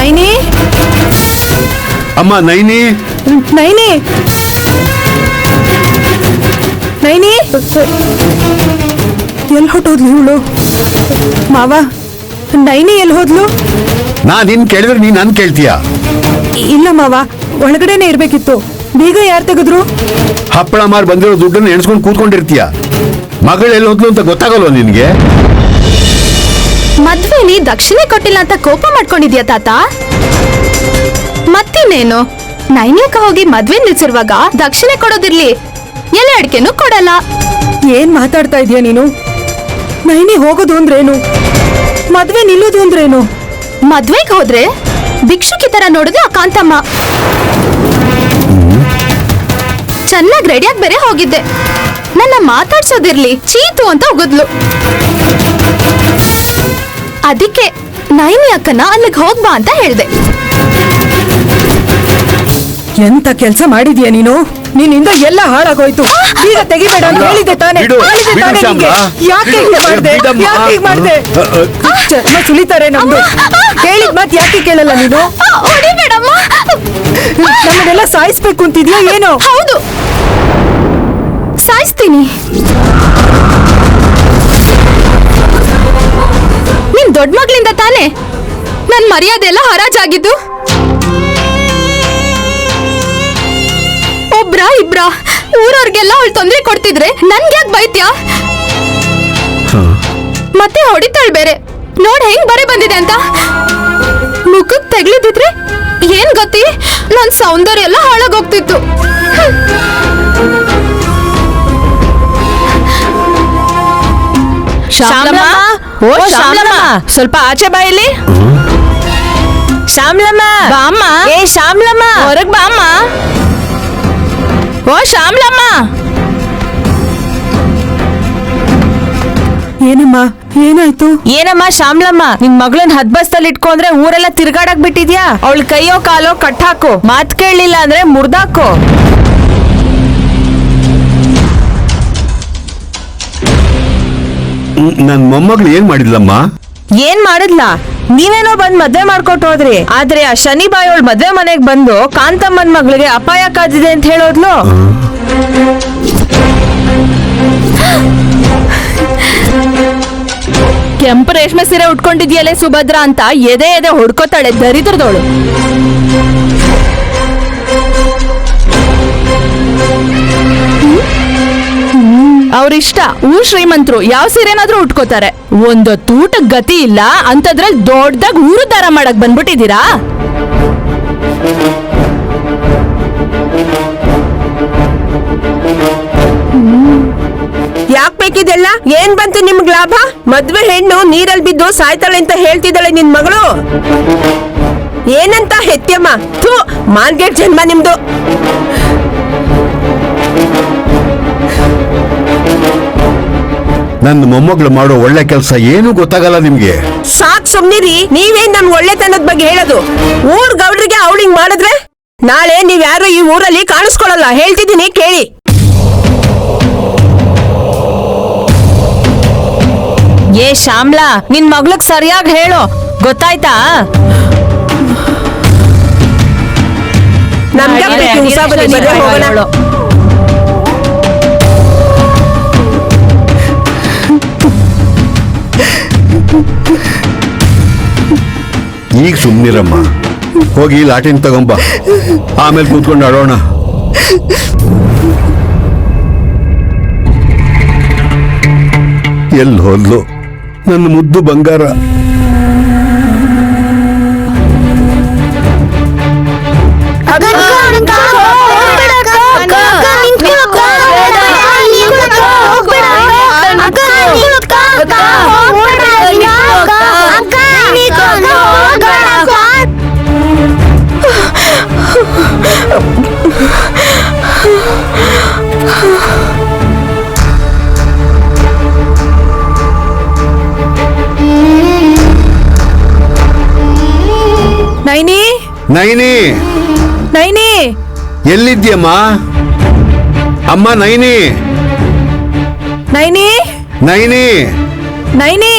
ನೈನಿ ಅಮ್ಮ ನೈನಿ ನೈನಿ ನೈನಿ ಎಲ್ಲಿ ಹೊಟ್ಟೋದ್ಲು ಇವಳು? ಮಾವ, ನೈನಿ ಎಲ್ಲಿ ಹೋದ್ಲು? ನಿನ್ ಕೇಳಿದ್ರೆ ನೀನ್ ನನ್ ಕೇಳ್ತೀಯ? ಇಲ್ಲ ಮಾವ, ಒಳಗಡೆನೆ ಇರ್ಬೇಕಿತ್ತು. ಬೀಗ ಯಾರು ತೆಗೆದ್ರು? ಹಪ್ಪಳ ಮಾರ್ ಬಂದಿರೋ ದುಡ್ಡನ್ನು ಎಣಿಸ್ಕೊಂಡು ಕೂತ್ಕೊಂಡಿರ್ತೀಯ. ಮಗಳು ಎಲ್ಲಿ ಹೋದ್ಲು ಅಂತ ಗೊತ್ತಾಗಲ್ವ ನಿನ್ಗೆ? ಮದ್ವೆಲಿ ದಕ್ಷಿಣೆ ಕೊಟ್ಟಿಲ್ಲ ಅಂತ ಕೋಪ ಮಾಡ್ಕೊಂಡಿದ್ಯಾ ತಾತ? ಮತ್ತಿನ್ನೇನು, ನೈನ್ಯಕ ಹೋಗಿ ಮದ್ವೆ ನಿಲ್ಸಿರುವಾಗ ದಕ್ಷಿಣೆ ಕೊಡೋದಿರ್ಲಿ, ಎಲೆ ಅಡಿಕೆನೂ ಕೊಡಲ್ಲ. ಏನ್ ಮಾತಾಡ್ತಾ ಇದೀಯ ನೀನು? ನೈನಿ ಹೋಗೋದು ಅಂದ್ರೇನು? ಮದ್ವೆ ನಿಲ್ಲೋದು ಅಂದ್ರೇನು? ಮದ್ವೆಗೆ ಹೋದ್ರೆ ಭಿಕ್ಷುಕಿ ತರ ನೋಡಿದ್ರೆ ಆ ಕಾಂತಮ್ಮ. ಚೆನ್ನಾಗಿ ರೆಡಿಯಾಗಿ ಬೇರೆ ಹೋಗಿದ್ದೆ. ನನ್ನ ಮಾತಾಡ್ಸೋದಿರ್ಲಿ, ಚೀತು ಅಂತ ಉಗಿದ್ಲು. ಅದಕ್ಕೆ ನೈನಿ ಅಕ್ಕನ ಅಲ್ಲಿಗೆ ಹೋಗ್ಬಾ ಅಂತ ಹೇಳ್ದೆ. ಎಂತ ಕೆಲ್ಸ ಮಾಡಿದ್ಯಾ ನೀನು? ನಿನ್ನಿಂದ ಎಲ್ಲ ಹಾಳಾಗೋಯ್ತು. ಈಗ ತೆಗಿಬೇಡ ಅಂತ ಹೇಳಿದೆ ತಾನೆ? ಯಾಕೆ ಚರ್ಮ ಸುಲಿತಾರೆ ನಮ್ದು. ಕೇಳಿದ್ ಮತ್ ಯಾಕೆ ಕೇಳಲ್ಲ ನೀನು? ನಮ್ಮನ್ನೆಲ್ಲ ಸಾಯಿಸ್ಬೇಕು ಅಂತಿದ್ಯಾ ಏನೋ? ಹೌದು, ಸಾಯಿಸ್ತೀನಿ. ನಿನ್ ದೊಡ್ಡ ಮಗಳಿಂದ ತಾನೆ ನನ್ ಮರ್ಯಾದೆ ಎಲ್ಲ ಹರಾಜಾಗಿದ್ದು. ಒಬ್ರ ಇಬ್ರ ಊರವ್ರಿಗೆಲ್ಲ ಅವಳು ತೊಂದ್ರೆ ಕೊಡ್ತಿದ್ರೆ ನನ್ಗ್ಯಾಕ್ ಬೈತ್ಯಾ? ಮತ್ತೆ ಹೊಡಿತಾಳ್ ಬೇರೆ. ನೋಡ್ ಹೆಂಗ್ ಬರೆ ಬಂದಿದೆ ಅಂತ. ಮುಖಕ್ ತೆಗ್ಲಿದಿದ್ರೆ ಏನ್ ಗೊತ್ತಿ, ನನ್ ಸೌಂದರ್ಯ ಎಲ್ಲ ಹಾಳಾಗೋಗ್ತಿತ್ತು. ಶ್ಯಾಮ್ಲಮ್ಮ, ಓ ಶ್ಯಾಮ್ಲಮ್ಮ, ಸ್ವಲ್ಪ ಆಚೆ ಬಾ ಇಲ್ಲಿ. ಶ್ಯಾಮ್ಲಮ್ಮ ಬಾಮ್ಮ. ಏ ಶ್ಯಾಮ್ಲಮ್ಮ, ಹೊರಗ್ ಬಾಮ್ಮ. ಓ ಶ್ಯಾಮ್ಲಮ್ಮ. ಏನಮ್ಮ, ಏನಾಯ್ತು? ಏನಮ್ಮ ಶ್ಯಾಮ್ಲಮ್ಮ, ನಿನ್ ಮಗಳನ್ ಹದ್ಬಸ್ತಲ್ಲಿ ಇಟ್ಕೊಂಡ್ರೆ ಊರೆಲ್ಲ ತಿರ್ಗಾಡಕ್ ಬಿಟ್ಟಿದ್ಯಾ? ಅವಳ ಕೈಯೋ ಕಾಲೋ ಕಟ್ಟಾಕು, ಮಾತ್ ಕೇಳಲಿಲ್ಲ ಅಂದ್ರೆ ಮುರ್ದಾಕೋ. ನನ್ ಮೊಮ್ಮಗಳು ಏನ್ ಮಾಡಿದ್ಲಮ್ಮ? ಏನ್ ಮಾಡಿದ್ಲ? ನೀವೇನೋ ಬಂದ್ ಮದ್ವೆ ಮಾಡ್ಕೊಟ್ಟು ಹೋದ್ರಿ. ಆದ್ರೆ ಆ ಶನಿ ಬಾಯೋಳ್ ಮದ್ವೆ ಮನೆಗ್ ಬಂದು ಕಾಂತಮ್ಮನ್ ಮಗಳಿಗೆ ಅಪಾಯ ಕಾದಿದೆ ಅಂತ ಹೇಳೋದ್ಲು. ಕೆಂಪು ರೇಷ್ಮೆ ಸೀರೆ ಉಟ್ಕೊಂಡಿದ್ಯಲ್ಲೇ ಸುಭದ್ರ ಅಂತ ಎದೆ ಎದೆ ಹೊಡ್ಕೋತಾಳೆ ದರಿದ್ರದೋಳು. ಅವ್ರಿಷ್ಟ. ಶ್ರೀಮಂತರು ಯಾವ ಸೀರೆನಾದ್ರೂ ಉಟ್ಕೋತಾರೆ. ಒಂದು ತೂಟ ಗತಿ ಇಲ್ಲ ಅಂತದ್ರಲ್ಲಿ ದೊಡ್ಡದಾಗ ಊರು ದಾರ ಮಾಡಕ್ ಬಂದ್ಬಿಟ್ಟಿದ್ದೀರಾ? ಯಾಕ್ ಬೇಕಿದೆಲ್ಲ? ಏನ್ ಬಂತು ನಿಮ್ಗ್ ಲಾಭ? ಮದ್ವೆ ಹೆಣ್ಣು ನೀರಲ್ಲಿ ಬಿದ್ದು ಸಾಯ್ತಾಳೆ ಅಂತ ಹೇಳ್ತಿದ್ದಾಳೆ ನಿನ್ ಮಗಳು. ಏನಂತ ಹೆತ್ಯಮ್ಮ? ಥೂ, ಮಾರ್ಗೆಟ್ ಜನ್ಮ ನಿಮ್ದು. ನನ್ನ ಮೊಮ್ಮಗಳು ಮಾಡೋ ಒಳ್ಳೆ ಕೆಲಸ ಏನು ಗೊತ್ತಾಗಲ್ಲ ನಿಮ್ಗೆ. ಸಾಕ್ ಸುಮ್ನಿರಿ. ನೀವೇನ್ ನಮ್ ಒಳ್ಳೆತನದ ಬಗ್ಗೆ ಹೇಳೋದು? ಊರ್ ಗೌಡ್ರಿಗೆ ಅವಳಿಂಗ್ ಮಾಡಿದ್ರೆ ನಾಳೆ ನೀವ್ ಯಾರು ಈ ಊರಲ್ಲಿ ಕಾಣಿಸ್ಕೊಳಲ್ಲ. ಹೇಳ್ತಿದ್ದೀನಿ ಕೇಳಿ. ಏ ಶ್ಯಾಮ್ಲಾ, ನಿನ್ ಮಗ್ಳಗ್ ಸರಿಯಾಗಿ ಹೇಳು, ಗೊತ್ತಾಯ್ತಾ? ನಮ್ಗೆ ಹೋಗೋಣ. ಈಗ ಸುಮ್ನಿರಮ್ಮ, ಹೋಗಿ ಲಾಟಿನ್ ತಗೊಂಬ, ಆಮೇಲೆ ಕೂತ್ಕೊಂಡು ಆಡೋಣ. ಎಲ್ಲಿ ಹೋದ್ಲು ನನ್ನ ಮುದ್ದು ಬಂಗಾರ? ನೈನಿ, ನೈನಿ, ನೈನಿ, ಎಲ್ಲಿದ್ಯಮ್ಮ? ಅಮ್ಮ ನೈನಿ, ನೈನಿ, ನೈನಿ, ನೈನಿ.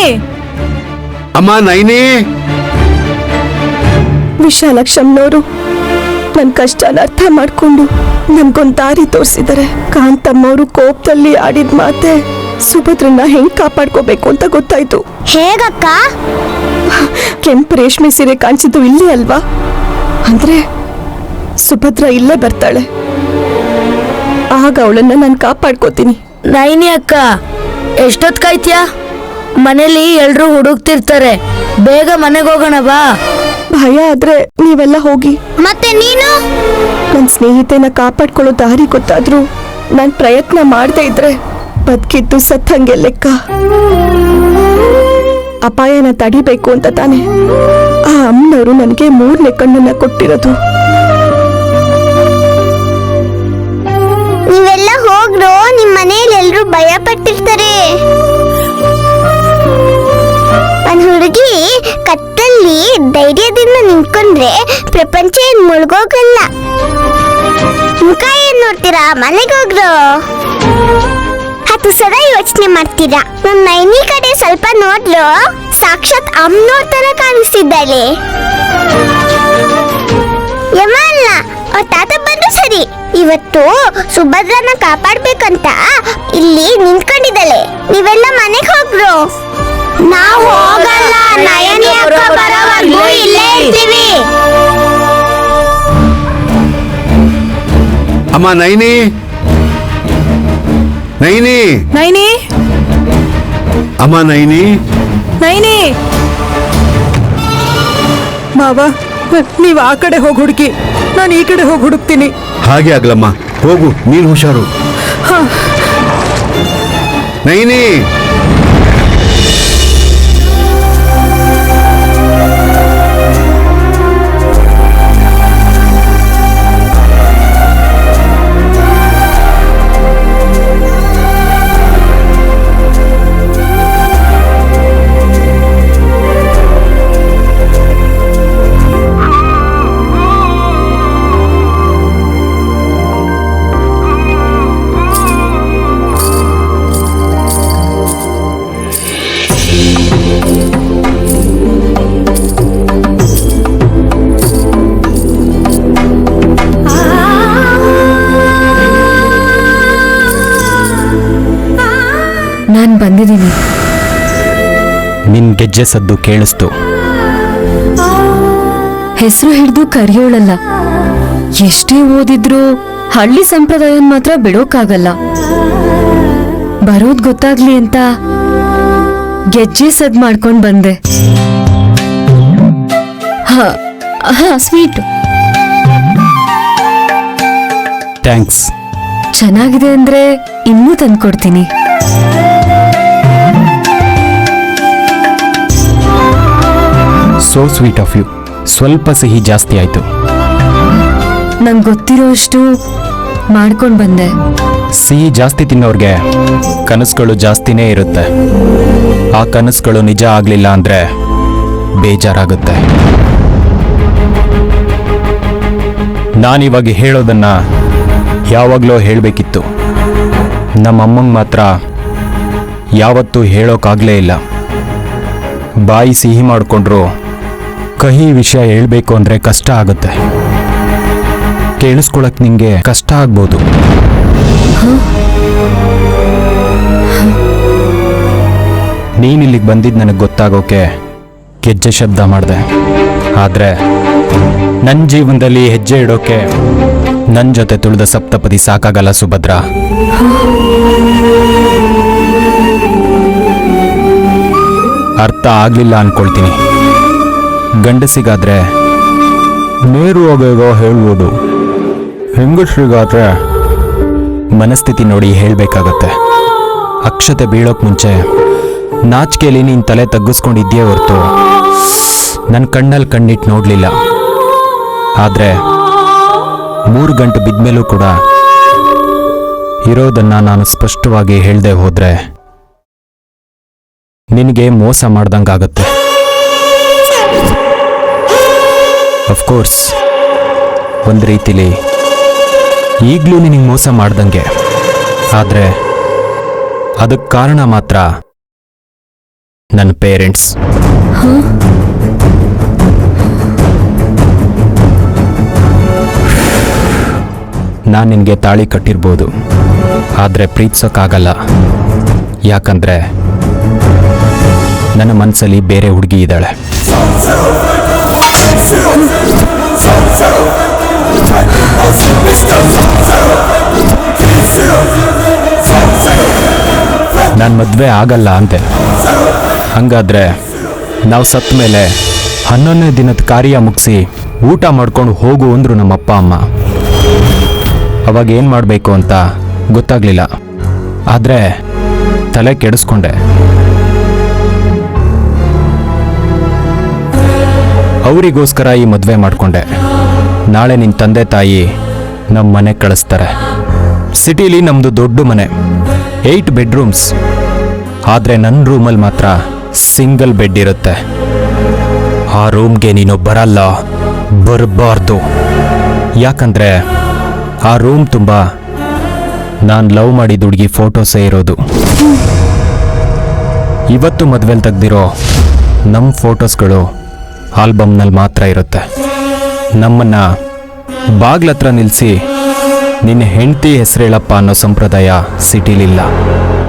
ಅಮ್ಮ ನೈನಿ. ವಿಶಾಲಕ್ಷಮ್ನವರು ನನ್ನ ಕಷ್ಟನ ಅರ್ಥ ಮಾಡ್ಕೊಂಡು ನನ್ಗೊಂದ್ ದಾರಿ ತೋರಿಸಿದ್ದಾರೆ. ಕಾಂತಮ್ಮವರು ಕೋಪದಲ್ಲಿ ಆಡಿದ ಮಾತೆ ಸುಭದ್ರನ್ನ ಹೆಂಗ್ ಕಾಪಾಡ್ಕೋಬೇಕು ಅಂತ ಗೊತ್ತಾಯ್ತು. ಹೇಗಕ್ಕ? ಕೆಂಪು ರೇಷ್ಮೆ ಸೀರೆ ಕಾಣಿಸಿದ್ದು ಇಲ್ಲೇ ಅಲ್ವಾ? ಅಂದ್ರೆ ಸುಭದ್ರ ಇಲ್ಲೇ ಬರ್ತಾಳೆ. ಆಗ ಅವಳನ್ನ ನಾನು ಕಾಪಾಡ್ಕೋತೀನಿ. ನೈನಿ ಅಕ್ಕ, ಎಷ್ಟೊತ್ ಕಾಯ್ತ್ಯಾ? ಮನೇಲಿ ಎಲ್ರು ಹುಡುಕ್ತಿರ್ತಾರೆ, ಬೇಗ ಮನೆಗೆ ಹೋಗೋಣ ಬಾ. ಭಯ ಆದ್ರೆ ನೀವೆಲ್ಲ ಹೋಗಿ. ಮತ್ತೆ ನೀನು? ನನ್ನ ಸ್ನೇಹಿತೆನ ಕಾಪಾಡ್ಕೊಳ್ಳೋ ದಾರಿ ಗೊತ್ತಾದ್ರೂ ನಾನ್ ಪ್ರಯತ್ನ ಮಾಡದೇ ಇದ್ರೆ ಬದುಕಿದ್ದು ಸತ್ತಂಗೆ ಲೆಕ್ಕ. ಅಪಾಯನ ತಡಿಬೇಕು ಅಂತ ತಾನೆ ಆ ಅಮ್ಮನವರು ನನಗೆ 3ನೇ ಕಣ್ಣನ್ನ ಕೊಟ್ಟಿರೋದು. ನೀವೆಲ್ಲ ಹೋಗ್ರೋ, ನಿಮ್ ಮನೇಲಿ ಎಲ್ರು ಭಯ ಪಟ್ಟಿರ್ತಾರೆ. ಒಂದ್ ಹುಡುಗಿ ಕತ್ತಲ್ಲಿ ಧೈರ್ಯದಿಂದ ನಿಂತ್ಕೊಂಡ್ರೆ ಪ್ರಪಂಚ ಏನ್ ಮುಳುಗೋಗಲ್ಲ. ಮುಖ ಏನ್ ನೋಡ್ತೀರಾ, ಮನೆಗೆ ಹೋಗ್ರೋ. ಅದು ಸದಾ ಯೋಚನೆ ಮಾಡ್ತೀರಾ. ನಮ್ ನೈನಿ ಕಡೆ ಸ್ವಲ್ಪ ನೋಡ್ರು, ಸಾಕ್ಷಾತ್ ಅಮ್ಮನೋರ್ ತರ ಕಾಣಿಸ್ತಿದ್ದಾಳೆ. ಯಮ ಅಲ್ಲ, ಅವ್ರ ತಾತ ಬಂದ್ರು ಸರಿ. ಇವತ್ತು ಸುಭದ್ರನ ಕಾಪಾಡ್ಬೇಕಂತ ಇಲ್ಲಿ ನಿಂತ್ಕೊಂಡಿದ್ದಾಳೆ. ನೀವೆಲ್ಲ ಮನೆಗೆ ಹೋಗ್ರು. ನಾವು ಹೋಗಲ್ಲ, ನಯನಿ ಅಕ್ಕ ಬರೋವರೆಗೂ ಇಲ್ಲೇ ಇರ್ತೀವಿ. ಅಮ್ಮ ನೈನಿ, ನೈನಿ, ನೈನಿ, ಅಮ್ಮ ನೈನಿ. ನೈನಿ. ಮಾವ, ನೀವ್ ಆ ಕಡೆ ಹೋಗಿ ಹುಡುಕಿ, ನಾನು ಈ ಕಡೆ ಹೋಗಿ ಹುಡುಕ್ತೀನಿ. ಹಾಗೆ ಆಗ್ಲಮ್ಮ, ಹೋಗು, ನೀನ್ ಹುಷಾರು. ನೈನಿ. ನಾನ್ ಬಂದಿದ್ದೀನಿ. ನಿನ್ ಗೆಜ್ಜೆ ಸದ್ದು ಕೇಳಿಸ್ತು. ಹೆಸರು ಹಿಡಿದು ಕರೆಯೋಳಲ್ಲ. ಎಷ್ಟೇ ಓದಿದ್ರು ಹಳ್ಳಿ ಸಂಪ್ರದಾಯ ಮಾತ್ರ ಬಿಡೋಕ್ಕಾಗಲ್ಲ. ಬರೋದ್ ಗೊತ್ತಾಗ್ಲಿ ಅಂತ ಗೆಜ್ಜೆ ಸದ್ ಮಾಡ್ಕೊಂಡ್ ಬಂದೆ. Sweet thanks. ಚೆನ್ನಾಗಿದೆ ಅಂದ್ರೆ ಇನ್ನೂ ತಂದ್ಕೊಡ್ತೀನಿ. So sweet of you. ಸ್ವಲ್ಪ ಸಿಹಿ ಜಾಸ್ತಿ ಆಯ್ತು. ನಂಗೆ ಗೊತ್ತಿರೋ ಅಷ್ಟು ಮಾಡ್ಕೊಂಡ್ ಬಂದೆ. ಸಿಹಿ ಜಾಸ್ತಿ ತಿನ್ನೋರ್ಗೆ ಕನಸುಗಳು ಜಾಸ್ತಿನೇ ಇರುತ್ತೆ. ಆ ಕನಸುಗಳು ನಿಜ ಆಗ್ಲಿಲ್ಲ ಅಂದ್ರೆ ಬೇಜಾರಾಗುತ್ತೆ. ನಾನಿವಾಗ ಹೇಳೋದನ್ನ ಯಾವಾಗಲೂ ಹೇಳಬೇಕಿತ್ತು. ನಮ್ಮಮ್ಮಂಗೆ ಮಾತ್ರ ಯಾವತ್ತೂ ಹೇಳೋಕ್ಕಾಗಲೇ ಇಲ್ಲ. ಬಾಯಿ ಸಿಹಿ ಮಾಡಿಕೊಂಡ್ರು ಕಹಿ ವಿಷಯ ಹೇಳಬೇಕು ಅಂದರೆ ಕಷ್ಟ ಆಗುತ್ತೆ. ಕೇಳಿಸ್ಕೊಳಕ್ ನಿಂಗೆ ಕಷ್ಟ ಆಗ್ಬೋದು. ನೀನಿಲ್ಲಿಗೆ ಬಂದಿದ್ದು ನನಗೆ ಗೊತ್ತಾಗೋಕೆ ಗೆಜ್ಜೆ ಶಬ್ದ ಮಾಡಿದೆ. ಆದರೆ ನನ್ನ ಜೀವನದಲ್ಲಿ ಹೆಜ್ಜೆ ಇಡೋಕೆ ನನ್ನ ಜೊತೆ ತುಳಿದ ಸಪ್ತಪದಿ ಸಾಕಾಗಲ್ಲ ಸುಭದ್ರ. ಅರ್ಥ ಆಗ್ಲಿಲ್ಲ ಅನ್ಕೊಳ್ತೀನಿ. ಗಂಡಸಿಗಾದ್ರೆ ನೇರವಾಗೋ ಹೇಳ್ಬೋದು, ಹೆಂಗಸ್ರಿಗಾದ್ರೆ ಮನಸ್ಥಿತಿ ನೋಡಿ ಹೇಳಬೇಕಾಗತ್ತೆ. ಅಕ್ಷತೆ ಬೀಳೋಕ್ ಮುಂಚೆ ನಾಚಿಕೆಯಲ್ಲಿ ನೀನು ತಲೆ ತಗ್ಗಿಸ್ಕೊಂಡಿದ್ಯೇ ಹೊರತು ನನ್ನ ಕಣ್ಣಲ್ಲಿ ಕಣ್ಣಿಟ್ಟು ನೋಡಲಿಲ್ಲ. ಆದರೆ 3 ಗಂಟೆ ಬಿದ್ಮೇಲೂ ಕೂಡ ಇರೋದನ್ನ ನಾನು ಸ್ಪಷ್ಟವಾಗಿ ಹೇಳ್ದೆ ಹೋದ್ರೆ ನಿನಗೆ ಮೋಸ ಮಾಡ್ದಂಗಾಗತ್ತೆ. ಅಫ್ಕೋರ್ಸ್ ಒಂದು ರೀತಿಲಿ ಈಗಲೂ ನಿನಗೆ ಮೋಸ ಮಾಡ್ದಂಗೆ. ಆದರೆ ಅದಕ್ಕೆ ಕಾರಣ ಮಾತ್ರ ನನ್ನ ಪೇರೆಂಟ್ಸ್. ನಾನು ನಿನಗೆ ತಾಳಿ ಕಟ್ಟಿರ್ಬೋದು, ಆದರೆ ಪ್ರೀತಿಸೋಕ್ಕಾಗಲ್ಲ. ಯಾಕಂದ್ರೆ ನನ್ನ ಮನಸ್ಸಲ್ಲಿ ಬೇರೆ ಹುಡುಗಿ ಇದ್ದಾಳೆ. ನಾನು ಮದುವೆ ಆಗಲ್ಲ ಅಂತೆ. ಹಂಗಾದ್ರೆ ನಾವು ಸತ್ತ ಮೇಲೆ 11ನೇ ದಿನದ ಕಾರ್ಯ ಮುಗಿಸಿ ಊಟ ಮಾಡ್ಕೊಂಡು ಹೋಗು ಅಂದ್ರು ನಮ್ಮಪ್ಪ ಅಮ್ಮ. ಅವಾಗ ಏನು ಮಾಡಬೇಕು ಅಂತ ಗೊತ್ತಾಗ್ಲಿಲ್ಲ, ಆದರೆ ತಲೆ ಕೆಡಿಸ್ಕೊಂಡೆ. ಅವರಿಗೋಸ್ಕರ ಈ ಮದುವೆ ಮಾಡಿಕೊಂಡೆ. ನಾಳೆ ನಿನ್ನ ತಂದೆ ತಾಯಿ ನಮ್ಮ ಮನೆ ಕಳಿಸ್ತಾರೆ. ಸಿಟಿಲಿ ನಮ್ಮದು ದೊಡ್ಡ ಮನೆ, 8 ಬೆಡ್ರೂಮ್ಸ್. ಆದರೆ ನನ್ನ ರೂಮಲ್ಲಿ ಮಾತ್ರ ಸಿಂಗಲ್ ಬೆಡ್ ಇರುತ್ತೆ. ಆ ರೂಮ್ಗೆ ನೀನು ಬರಲ್ಲ, ಬರಬಾರ್ದು. ಯಾಕಂದ್ರೆ ಆ ರೂಮ್ ತುಂಬ ನಾನು ಲವ್ ಮಾಡಿದ ಹುಡುಗಿ ಫೋಟೋಸೇ ಇರೋದು. ಇವತ್ತು ಮದುವೆಲಿ ತೆಗ್ದಿರೋ ನಮ್ಮ ಫೋಟೋಸ್ಗಳು ಆಲ್ಬಮ್ನಲ್ಲಿ ಮಾತ್ರ ಇರುತ್ತೆ. ನಮ್ಮನ್ನ ಬಾಗ್ಲತ್ರ ನಿಲ್ಲಿಸಿ ನಿನ್ನ ಹೆಂಡತಿ ಹೆಸರೇಳಪ್ಪ ಅನ್ನೋ ಸಂಪ್ರದಾಯ ಸಿಟಿಲಿಲ್ಲ.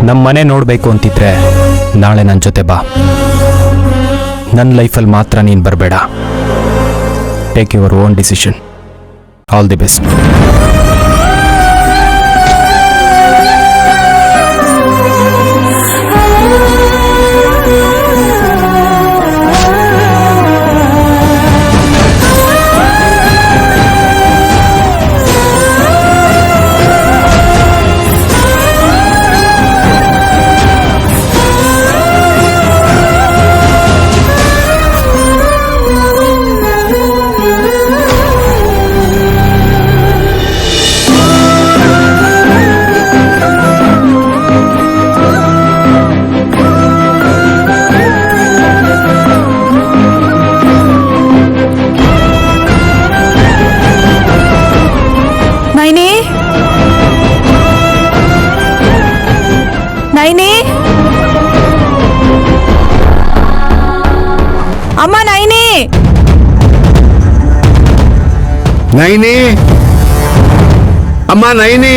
ನಮ್ಮ ಮನೆ ನೋಡಬೇಕು ಅಂತಿದ್ರೆ ನಾಳೆ ನನ್ನ ಜೊತೆ ಬಾ. ನನ್ನ ಲೈಫಲ್ಲಿ ಮಾತ್ರ ನೀನು ಬರಬೇಡ. Take your own decision. All the best. Naini, ಅಮ್ಮ ನೈನಿ, ನೈನಿ, ಅಮ್ಮ ನೈನಿ,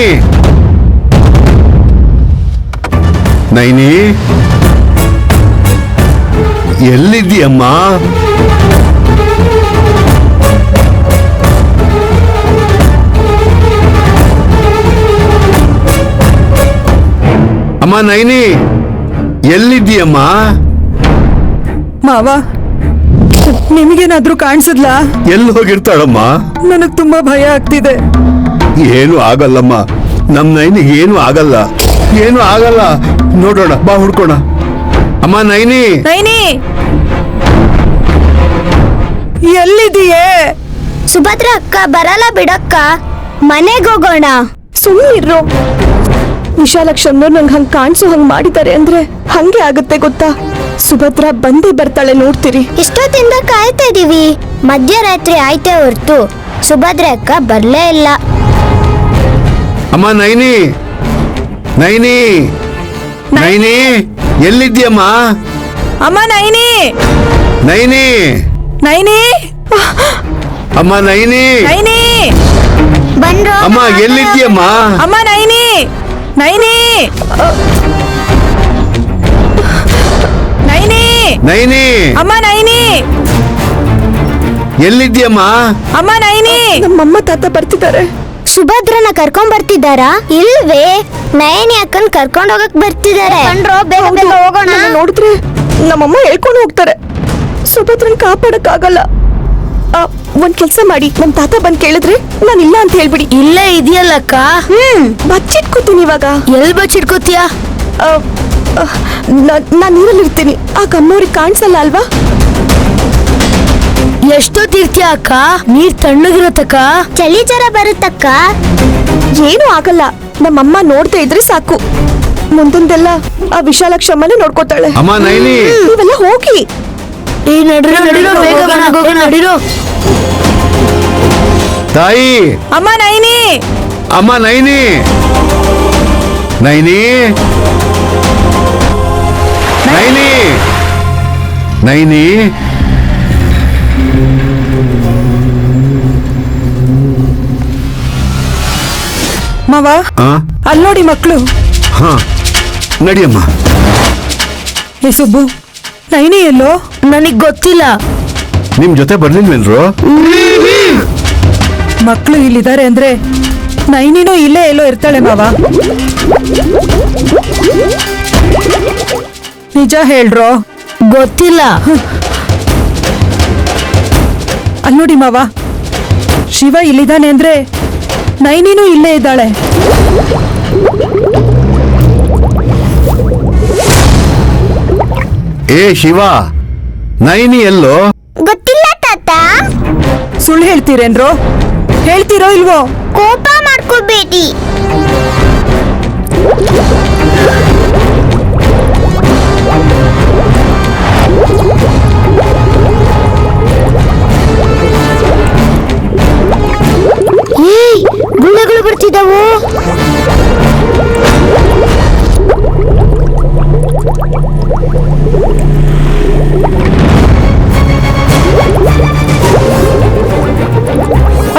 ನೈನಿ, ಎಲ್ಲಿದ್ದೀಯಮ್ಮ? ಅಮ್ಮ ನೈನಿ, ಎಲ್ಲಿದ್ದೀಯಮ್ಮ? ಮಾವ, ನಿಮಗೇನಾದ್ರೂ ಕಾಣಿಸಿದ್ಲಾ? ಎಲ್ಲಿ ಹೋಗಿರ್ತಾಳಮ್ಮ? ನನಗ್ ತುಂಬಾ ಭಯ ಆಗ್ತಿದೆ. ಏನು ಆಗಲ್ಲಮ್ಮ, ನಮ್ ನೈನಿಗೆ ಏನು ಆಗಲ್ಲ, ಏನು ಆಗಲ್ಲ. ನೋಡೋಣ, ಬಾ ಹುಡ್ಕೋಣ. ಅಮ್ಮ ನೈನಿ, ನೈನಿ, ಎಲ್ಲಿದೀಯೇ? ಸುಭದ್ರ ಅಕ್ಕ ಬರಲ್ಲ ಬಿಡಕ್ಕ, ಮನೆಗೆ ಹೋಗೋಣ. ಸುಮ್ಮನಿರು. ವಿಶಾಲಕ್ಷಮ್ನವ್ರು ನಂಗೆ ಹಂಗೆ ಕಾಣಿಸೋ ಹಂಗೆ ಮಾಡಿದ್ದಾರೆ ಅಂದ್ರೆ ಹಂಗೆ ಆಗುತ್ತೆ ಗೊತ್ತಾ. ಸುಭದ್ರ ಬಂದೇ ಬರ್ತಾಳೆ, ನೋಡ್ತೀರಿ. ಇಷ್ಟೊತ್ತಿಂದ ಕಾಯ್ತಾ ಇದೀವಿ, ಮಧ್ಯರಾತ್ರಿ ಆಯ್ತೇ ಹೊರ್ತು ಸುಭದ್ರ ಅಕ್ಕ ಬರ್ಲೇ ಇಲ್ಲ. ಅಮ್ಮ ನೈನಿ, ನೈನಿ, ನೈನಿ, ಎಲ್ಲಿದ್ದೀಯಮ್ಮ? ಅಮ್ಮ ನೈನಿ, ನೈನಿ, ನೈನಿ, ಅಮ್ಮ ನೈನಿ, ನೈನಿ, ಬಂದ್ರು ಅಮ್ಮ ಎಲ್ಲಿದ್ದೀಯಮ್ಮ? ಅಮ್ಮ ನೈನಿ, ನೈನಿ, ನೈನಿ, ನೈನಿ, ಅಮ್ಮ ನೈನಿ, ಎಲ್ಲಿದ್ದೀಯಮ್ಮ? ಅಮ್ಮ ನೈನಿ. ನಮ್ಮಮ್ಮ ತಾತ ಬರ್ತಿದ್ದಾರೆ. ಸುಭದ್ರನ ಕರ್ಕೊಂಡ್ ಬರ್ತಿದ್ದಾರಾ? ಇಲ್ವೇ, ನಯನಿ ಅಕ್ಕನ್ ಕರ್ಕೊಂಡ್ ಹೋಗಕ್ ಬರ್ತಿದ್ದಾರೆ. ಬಂದ್ರು, ಬೇಗ ಬೇಗ ಹೋಗೋಣ. ನನ್ನ ನೋಡಿದ್ರೆ ನಮ್ಮಮ್ಮ ಹೇಳ್ಕೊಂಡು ಹೋಗ್ತಾರೆ. ಸುಭದ್ರನ್ ಕಾಪಾಡಕ್ಕಾಗಲ್ಲ. ಒಂದ್ ಕೆಲ್ಸ ಮಾಡಿ, ನಮ್ ತಾತ ಬಂದ್ ಕೇಳಿದ್ರೆ ನಾನು ಇಲ್ಲ ಅಂತ ಹೇಳ್ಬಿಡಿ. ಇಲ್ಲೇ ಇದೆಯಲ್ಲಕ್ಕ. ಬಚ್ಚಿಟ್ಕೋತೀನಿ ಇವಾಗ. ಎಲ್ ಬಚ್ಚಿಟ್ಕೋತೀಯ? ನಾನ್ ನೀರಲ್ಲಿರ್ತೀನಿ, ಆ ಕಮ್ಮವ್ರಿಗೆ ಕಾಣಿಸಲ್ಲ ಅಲ್ವಾ? ಎಷ್ಟೊತ್ತಿರ್ತೀಯ ಅಕ್ಕ? ನೀರ್ ತಣ್ಣಗಿರತ್ತಕ್ಕ. ಚಳಿ ಜ್ವರ ಬರುತ್ತಕ್ಕ. ಏನೂ ಆಗಲ್ಲ, ನಮ್ಮಮ್ಮ ನೋಡ್ತಾ ಇದ್ರೆ ಸಾಕು. ಮುಂದೊಂದೆಲ್ಲ ಆ ವಿಶಾಲಕ್ಷಮ್ಮನೇ ನೋಡ್ಕೋತಾಳೆ. ಅಮ್ಮ ನೈನಿ, ನೀವೆಲ್ಲ ಹೋಗಿ. ಏ ನಡಿರೋ ನಡಿರೋ, ಬೇಗ ಮನೆಗ್ ಹೋಗೋಣ, ನಡಿರೋ. ತಾಯಿ, ಅಮ್ಮ ನೈನಿ, ಅಮ್ಮ ನೈನಿ, ನೈನಿ, ನೈನಿ, ನೈನಿ, ಮಾವ ಆ ಅಲ್ಲಿ ನೋಡಿ ಮಕ್ಕಳು. ಹಾ ನಡಿಯಮ್ಮ. ಏ ಸುಬ್ಬು, ನೈನಿ ಎಲ್ಲೋ? ನನಗ್ ಗೊತ್ತಿಲ್ಲ. ನಿಮ್ ಜೊತೆ ಬರ್ಲಿಲ್ವೇನ್ರು? ಮಕ್ಕಳು ಇಲ್ಲಿದ್ದಾರೆ ಅಂದ್ರೆ ನೈನಿನೂ ಇಲ್ಲೇ ಎಲ್ಲೋ ಇರ್ತಾಳೆ ಮಾವ. ನಿಜ ಹೇಳ್ರೋ? ಗೊತ್ತಿಲ್ಲ. ಅಲ್ಲಿ ನೋಡಿ ಮಾವ, ಶಿವ ಇಲ್ಲಿದ್ದಾನೆ ಅಂದ್ರೆ ನೈನಿನೂ ಇಲ್ಲೇ ಇದ್ದಾಳೆ. ಏ ಶಿವ, ನೈನಿ ಎಲ್ಲೋ? ಗೊತ್ತಿಲ್ಲ ತಾತ. ಸುಳ್ಳು ಹೇಳ್ತೀರೇನ್ರೋ? ಹೇಳ್ತೀರೋ ಇಲ್ವೋ? ಕೋಪ ಮಾಡ್ಕೋಬೇಡಿ. ಏಯ್, ಗುಳ್ಳೆಗಳು ಬರ್ತಿದ್ದಾವು.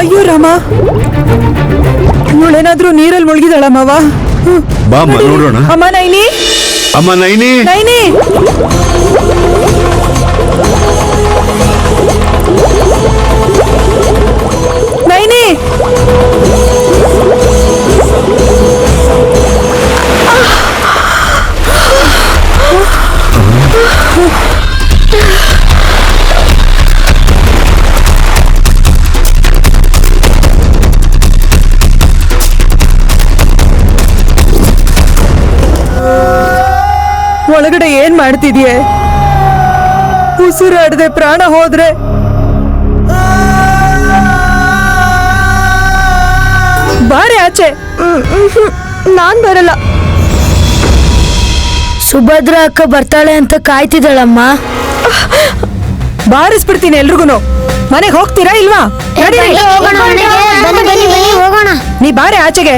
ಅಯ್ಯೋ ರಾಮ, ಇವಳೇನಾದ್ರೂ ನೀರಲ್ಲಿ ಮುಳುಗಿದಾಳ ಮಾವ? ಬಾ ಅಮ್ಮ ನೋಡೋಣ. ಅಮ್ಮ ನೈನಿ, ಅಮ್ಮ ನೈನಿ. ನೈನಿ, ನೈನಿ. ಒಳಗಡೆ ಏನ್ ಮಾಡ್ತಿದ್ಯೆ? ಉಸಿರಾಡದೆ ಪ್ರಾಣ ಹೋದ್ರೆ ಬಾರೆ ಆಚೆ. ನಾನ್ ಬರಲ್ಲ. ಸುಭದ್ರ ಅಕ್ಕ ಬರ್ತಾಳೆ ಅಂತ ಕಾಯ್ತಿದ್ದಾಳಮ್ಮ. ಬಾರಿಸ್ಬಿಡ್ತೀನಿ ಎಲ್ರಿಗೂನು. ಮನೆಗೆ ಹೋಗ್ತೀರಾ ಇಲ್ವಾ? ನಡೀರಿ. ಹೋಗೋಣ ಮನೆಗೆ. ಬನ್ನಿ ಬನ್ನಿ ಬನ್ನಿ ಹೋಗೋಣ. ನೀ ಬಾರೆ ಆಚೆಗೆ.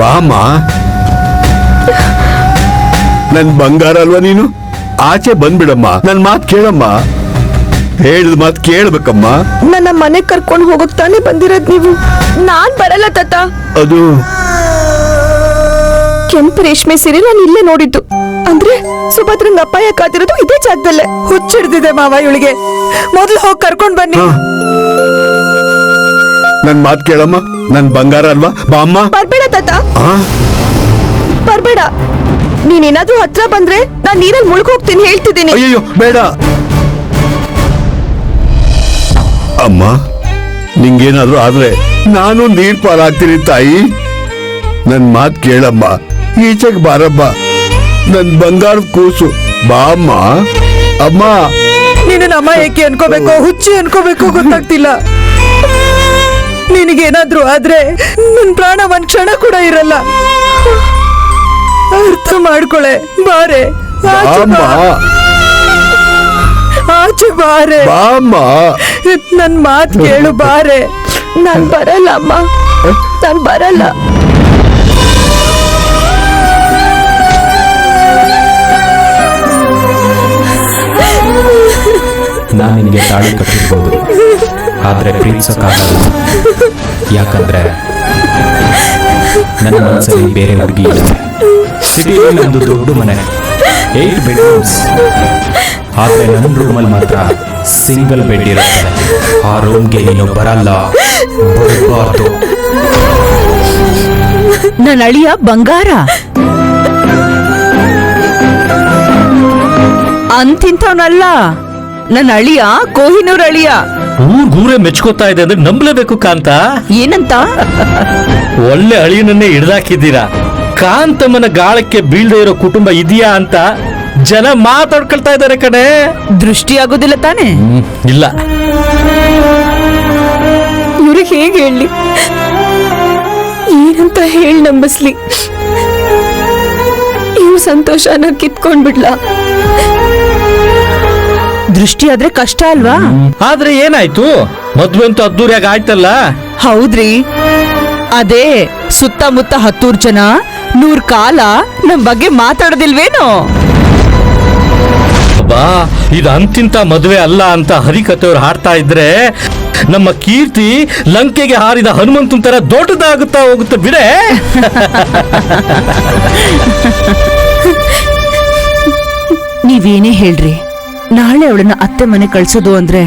ಬಾ ಅಮ್ಮ. ನನ್ ಬಂಗಾರ ಅಲ್ವಾ ನೀನು? ಆಚೆ ಬಂದ್ಬಿಡಮ್ಮ. ನನ್ ಮಾತ್ ಕೇಳಮ್ಮ. ಹೇಳಿದ ಮಾತ್ ಕೇಳ್ಬೇಕಮ್ಮ. ನನ್ನ ಮನೆ ಕರ್ಕೊಂಡು ಹೋಗಕ್ ತಾನೇ ಬಂದಿರೋದ್ ನೀವು. ನಾನ್ ಬರಲ್ಲ ತಾತ. ಅದು ಕೆಂಪು ರೇಷ್ಮೆ ಸೀರೆ ನಾನು ಇಲ್ಲೇ ನೋಡಿದ್ದು. ಅಂದ್ರೆ ಸುಭದ್ರಂಗ ಅಪಾಯ ಕಾದಿರೋದು ಇದೇ ಜಾಗದಲ್ಲೇ. ಹುಚ್ಚಿಡ್ದಿದೆ ಮಾವ ಇವಳಿಗೆ. ಮೊದಲು ಹೋಗಿ ಕರ್ಕೊಂಡ್ ಬನ್ನಿ. ಹ. ನನ್ ಮಾತ್ ಕೇಳಮ್ಮ. ನನ್ ಬಂಗಾರ ಅಲ್ವಾ? ಬಾ ಅಮ್ಮ. ಬರ್ಬೇಡ ತಾತ, ಆ? ಬರ್ಬೇಡ. ನೀನೇನಾದ್ರೂ ಹತ್ರ ಬಂದ್ರೆ ನಾನ್ ನೀರಲ್ಲಿ ಮುಳುಗ್ ಹೋಗ್ತೀನಿ ಹೇಳ್ತಿದ್ದೀನಿ. ಅಯ್ಯಯ್ಯೋ ಬೇಡ ಅಮ್ಮ. ನಿಂಗೇನಾದ್ರೂ ಆದ್ರೆ ನಾನು ನೀರ್ ಪಾಲಾಗ್ತೀನಿ ತಾಯಿ. ನನ್ ಮಾತ್ ಕೇಳಮ್ಮ. ಈಚೆಗೆ ಬಾರಮ್ಮ. ನನ್ ಬಂಗಾರದ ಕೂಸು. ಬಾ ಅಮ್ಮ. ಅಮ್ಮ. ನೀನು ನಮ್ಮ ಏಕೆ ಅನ್ಕೋಬೇಕು, ಹುಚ್ಚಿ ಅನ್ಕೋಬೇಕು ಗೊತ್ತಾಗ್ತಿಲ್ಲ. ನಿನಗೇನಾದ್ರೂ ಆದ್ರೆ ನನ್ ಪ್ರಾಣ ಒಂದ್ ಕ್ಷಣ ಕೂಡ ಇರಲ್ಲ. ಅರ್ಥ ಮಾಡ್ಕೊಳೆ. ಬಾರೆ ಆಚೆ ಅಮ್ಮ. ಬಾ. ಆಚೆ ಬಾರೆ. ಬಾ ಅಮ್ಮ. ನನ್ ಮಾತ್ ಕೇಳು, ಬಾರೆ. ನಾನ್ ಬರಲ್ಲ ಅಮ್ಮ, ನಾನ್ ಬರಲ್ಲ. ನಾನು ನಿನಗೆ ತಾಳಿ ಕಟ್ಟಿರ್ಬೋದು, ಆದ್ರೆ ಪ್ರೀತಿಸೋಕ್ಕಾಗಲ್ಲ. ಯಾಕಂದ್ರೆ ನನ್ನ ಮನಸ್ಸಲ್ಲಿ ಬೇರೆ ಹುಡುಗಿ ಇದೆ. ಸಿಟಿಲಿ ನಮ್ದು ದೊಡ್ಡ ಮನೆ, 8 ಬೆಡ್ರೂಮ್ಸ್. ಆದ್ರೆ ನನ್ನ ರೂಮಲ್ಲಿ ಮಾತ್ರ ಸಿಂಗಲ್ ಬೆಡ್ ಇರುತ್ತೆ. ಆ ರೂಮ್ಗೆ ನೀನು ಬರಲ್ಲ, ಬರಬಾರ್ದು. ನನ್ನ ಅಳಿಯ ಬಂಗಾರ ಅಂತಿಂತವನಲ್ಲ. ನನ್ನ ಅಳಿಯ ಕೋಹಿನೂರ್ ಅಳಿಯ. ಊರೇ ಮೆಚ್ಕೋತಾ ಇದೆ ಅಂದ್ರೆ ನಂಬಲೇಬೇಕು ಕಾಂತ. ಏನಂತ? ಒಳ್ಳೆ ಅಳಿಯನನ್ನೇ ಹಿಡ್ದಾಕಿದ್ದೀರಾ. ಕಾಂತಮ್ಮನ ಗಾಳಕ್ಕೆ ಬೀಳ್ದೆ ಇರೋ ಕುಟುಂಬ ಇದೆಯಾ ಅಂತ ಜನ ಮಾತಾಡ್ಕೊಳ್ತಾ ಇದ್ದಾರೆ ಕಣೆ. ದೃಷ್ಟಿ ಆಗೋದಿಲ್ಲ ತಾನೆ? ಇಲ್ಲ. ಇವ್ರಿಗೆ ಹೇಗೆ ಹೇಳಿ, ಏನಂತ ಹೇಳಿ ನಂಬಿಸ್ಲಿ? ಇವ್ರ ಸಂತೋಷನ ಕಿತ್ಕೊಂಡ್ಬಿಡ್ಲ. ದೃಷ್ಟಿ ಆದ್ರೆ ಕಷ್ಟ ಅಲ್ವಾ? ಆದ್ರೆ ಏನಾಯ್ತು? ಮದ್ವೆ ಅಂತೂ ಅದ್ದೂರಿಯಾಗಿ ಆಯ್ತಲ್ಲ. ಹೌದ್ರಿ, ಅದೇ ಸುತ್ತಮುತ್ತ 10 ಜನ 100 ಕಾಲ ನಮ್ ಬಗ್ಗೆ ಮಾತಾಡೋದಿಲ್ವೇನೋ? ಅಬ್ಬಬ್ಬಾ ಇದು ಅಂತಿಂತ ಮದುವೆ ಅಲ್ಲ ಅಂತ ಹರಿಕಥೆಯವ್ರು ಹಾಡ್ತಾ ಇದ್ರೆ ನಮ್ಮ ಕೀರ್ತಿ ಲಂಕೆಗೆ ಹಾರಿದ ಹನುಮಂತನ ತರ ದೊಡ್ಡದಾಗುತ್ತಾ ಹೋಗುತ್ತೆ ಬಿಡೆ. ನೀವೇನೇ ಹೇಳ್ರಿ, ನಾಳೆ ಅವಳನ್ನ ಅತ್ತೆ ಮನೆ ಕಳ್ಸೋದು ಅಂದ್ರೆ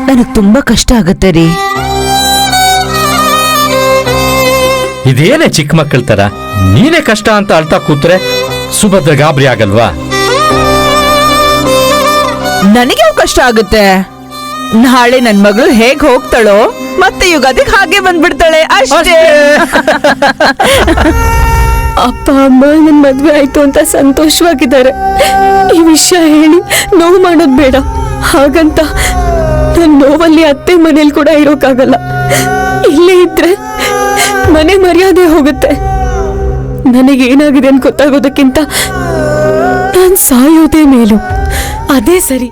ನನಗ್ ತುಂಬಾ ಕಷ್ಟ ಆಗತ್ತೆ ರೀ. ಇದೇನೇ ಚಿಕ್ಕ ಮಕ್ಕಳ ತರ ನೀನೇ ಕಷ್ಟ ಅಂತ ಅಳ್ತಾ ಕೂತ್ರೆ ಸುಭದ್ರ ಗಾಬರಿ ಆಗಲ್ವಾ? ನನಗೆ ಕಷ್ಟ ಆಗುತ್ತೆ. ನಾಳೆ ನನ್ ಮಗಳು ಹೇಗ್ ಹೋಗ್ತಾಳೋ ಮತ್ತೆ ಯುಗಾದಿಗೆ ಹಾಗೆ ಬಂದ್ಬಿಡ್ತಾಳೆ ಅಷ್ಟೇ. ಅಪ್ಪ ಅಮ್ಮ ನನ್ ಮದ್ವೆ ಆಯ್ತು ಅಂತ ಸಂತೋಷವಾಗಿದ್ದಾರೆ. ಈ ವಿಷಯ ಹೇಳಿ ನೋವು ಮಾಡೋದ್ ಬೇಡ. ಹಾಗಂತ ನನ್ ನೋವಲ್ಲಿ ಅತ್ತೆ ಮನೇಲಿ ಕೂಡ ಇರೋಕ್ಕಾಗಲ್ಲ. ಇಲ್ಲೇ ಇದ್ರೆ ಮನೆ ಮರ್ಯಾದೆ ಹೋಗುತ್ತೆ. ನನಗೇನಾಗಿದೆ ಅಂತ ಗೊತ್ತಾಗೋದಕ್ಕಿಂತ ನಾನ್ ಸಾಯೋದೇ ಮೇಲು. ಅದೇ ಸರಿ.